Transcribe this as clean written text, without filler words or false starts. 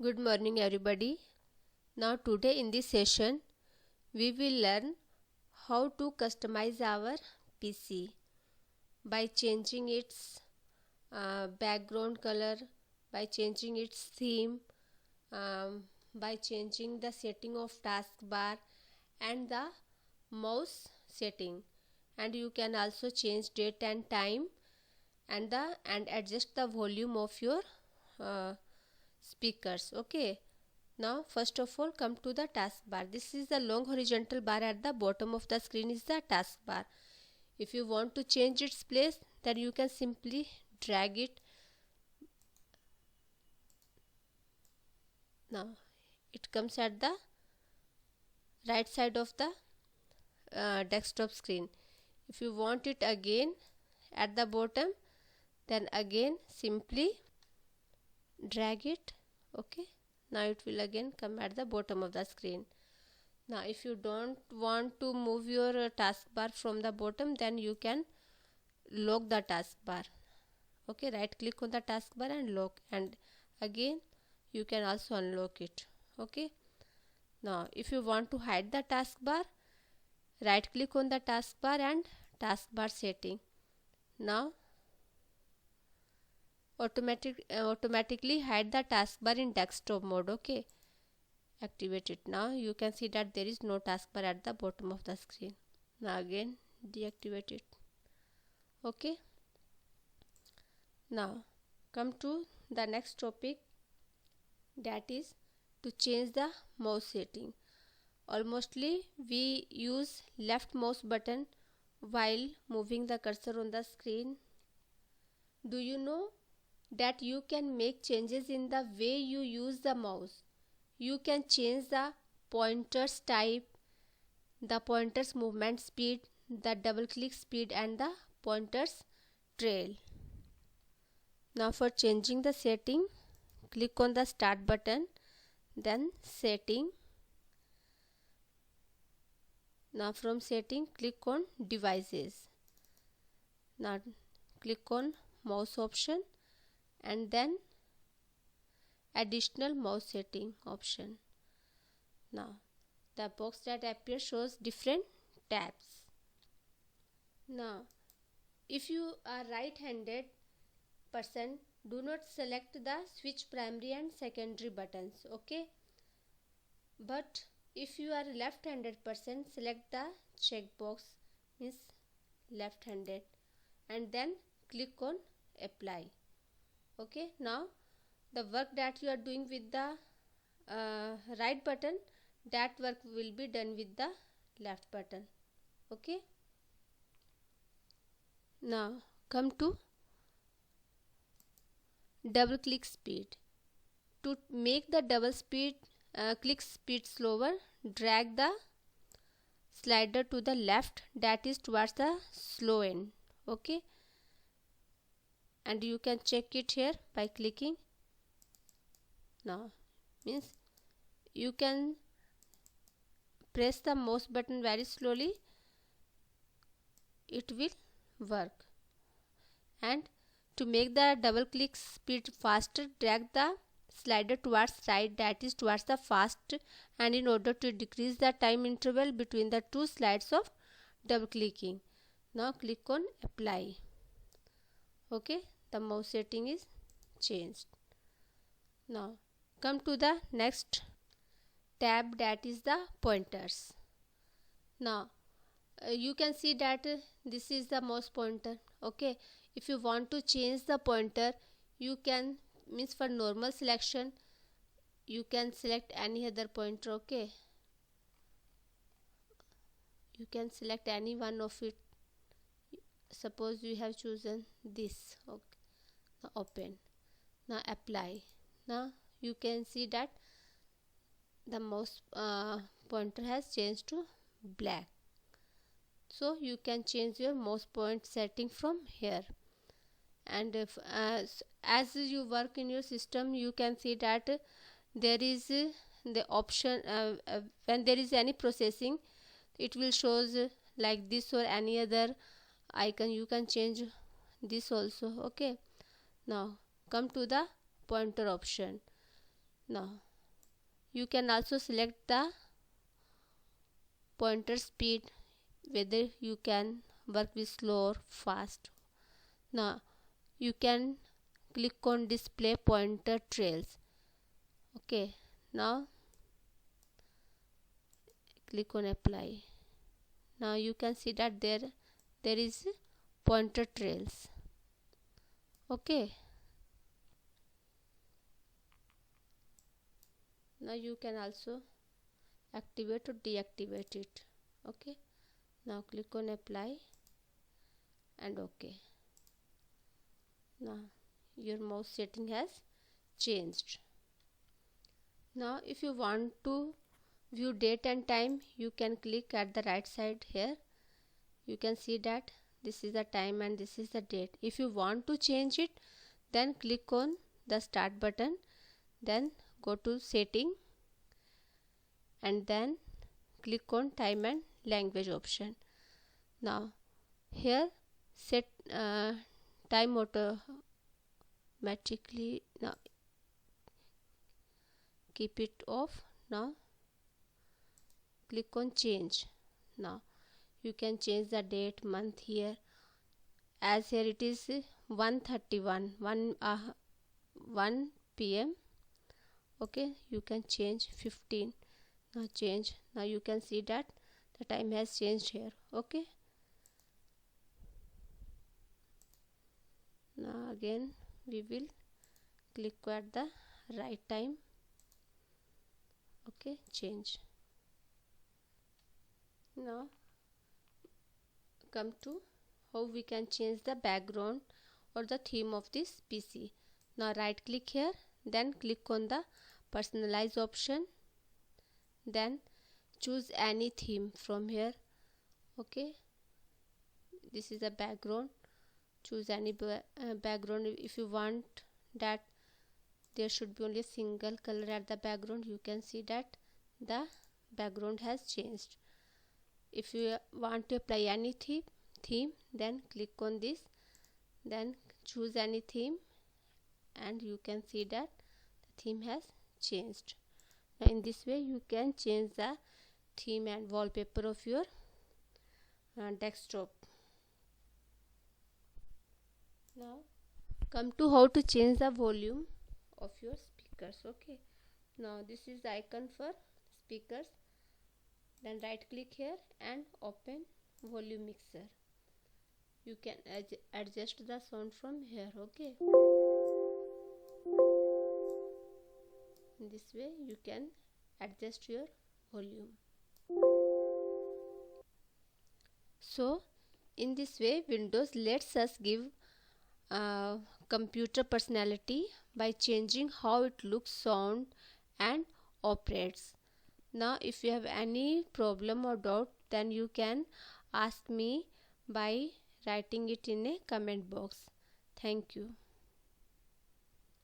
Good morning, everybody. Now, today in this session, we will learn how to customize our PC by changing its background color, by changing its theme, by changing the setting of taskbar and the mouse setting. And you can also change date and time and adjust the volume of your uh, speakers. Okay. Now first of all, come to the taskbar. This is the long horizontal bar at the bottom of the screen is the taskbar. If you want to change its place, then you can simply drag it. Now it comes at the right side of the desktop screen. If you want it again at the bottom, then again simply drag it. Okay. Now it will again come at the bottom of the screen. Now if you don't want to move your taskbar from the bottom, then you can lock the taskbar. Okay, right click on the taskbar and lock, and again you can also unlock it. Okay. Now if you want to hide the taskbar, right click on the taskbar and taskbar setting. Now automatically hide the taskbar in desktop mode. Okay, activate it. Now you can see that there is no taskbar at the bottom of the screen. Now again deactivate it. Okay. Now come to the next topic, that is to change the mouse setting. Almostly we use left mouse button while moving the cursor on the screen. Do you know that you can make changes in the way you use the mouse? You can change the pointer's type, the pointer's movement speed, the double click speed and the pointer's trail. Now for changing the setting, click on the start button, then setting. Now from setting, click on devices. Now click on mouse option and then additional mouse setting option. Now the box that appears shows different tabs. Now if you are right-handed person, do not select the switch primary and secondary buttons. Okay, but if you are left-handed person, select the checkbox, means left-handed, and then click on apply. Okay, now the work that you are doing with the right button, that work will be done with the left button. Okay. Now come to double click speed. To make the double click speed slower, drag the slider to the left, that is towards the slow end. Okay, and you can check it here by clicking. Now means you can press the mouse button very slowly, it will work. And to make the double click speed faster, drag the slider towards right, that is towards the fast, and in order to decrease the time interval between the two slides of double clicking. Now click on apply. Okay, the mouse setting is changed. Now come to the next tab, that is the pointers. Now you can see that this is the mouse pointer. Okay, if you want to change the pointer, you can, means for normal selection, you can select any other pointer. Okay, you can select any one of it. Suppose you have chosen this. Okay, now open. Now apply. Now you can see that the mouse pointer has changed to black. So you can change your mouse point setting from here. And if as you work in your system, you can see that there is the option when there is any processing, it will shows like this or any other icon. You can change this also. Okay, now come to the pointer option. Now you can also select the pointer speed, whether you can work with slow or fast. Now you can click on display pointer trails. Okay, now click on apply. Now you can see that there is pointer trails. Okay, now you can also activate or deactivate it. Okay, now click on apply and okay. Now your mouse setting has changed. Now if you want to view date and time, you can click at the right side here. You can see that this is the time and this is the date. If you want to change it, then click on the start button, then go to setting and then click on time and language option. Now here set time automatically. Now keep it off. Now click on change. Now you can change the date, month here. As here it is 1:31 1 p.m. Okay, you can change 15. Now change. Now you can see that the time has changed here. Okay, now again we will click at the right time. Okay, change. Now come to how we can change the background or the theme of this PC. Now right click here, then click on the personalize option, then choose any theme from here. Okay, this is a background. Choose any background. If you want that there should be only a single color at the background, you can see that the background has changed. If you want to apply any theme, then click on this, then choose any theme and you can see that the theme has changed. Now in this way you can change the theme and wallpaper of your desktop. Now come to how to change the volume of your speakers. Okay, now this is the icon for speakers, then right click here and open volume mixer. You can adjust the sound from here. Okay, in this way you can adjust your volume. So in this way Windows lets us give computer personality by changing how it looks, sound and operates. Now if you have any problem or doubt, then you can ask me by writing it in a comment box. Thank you.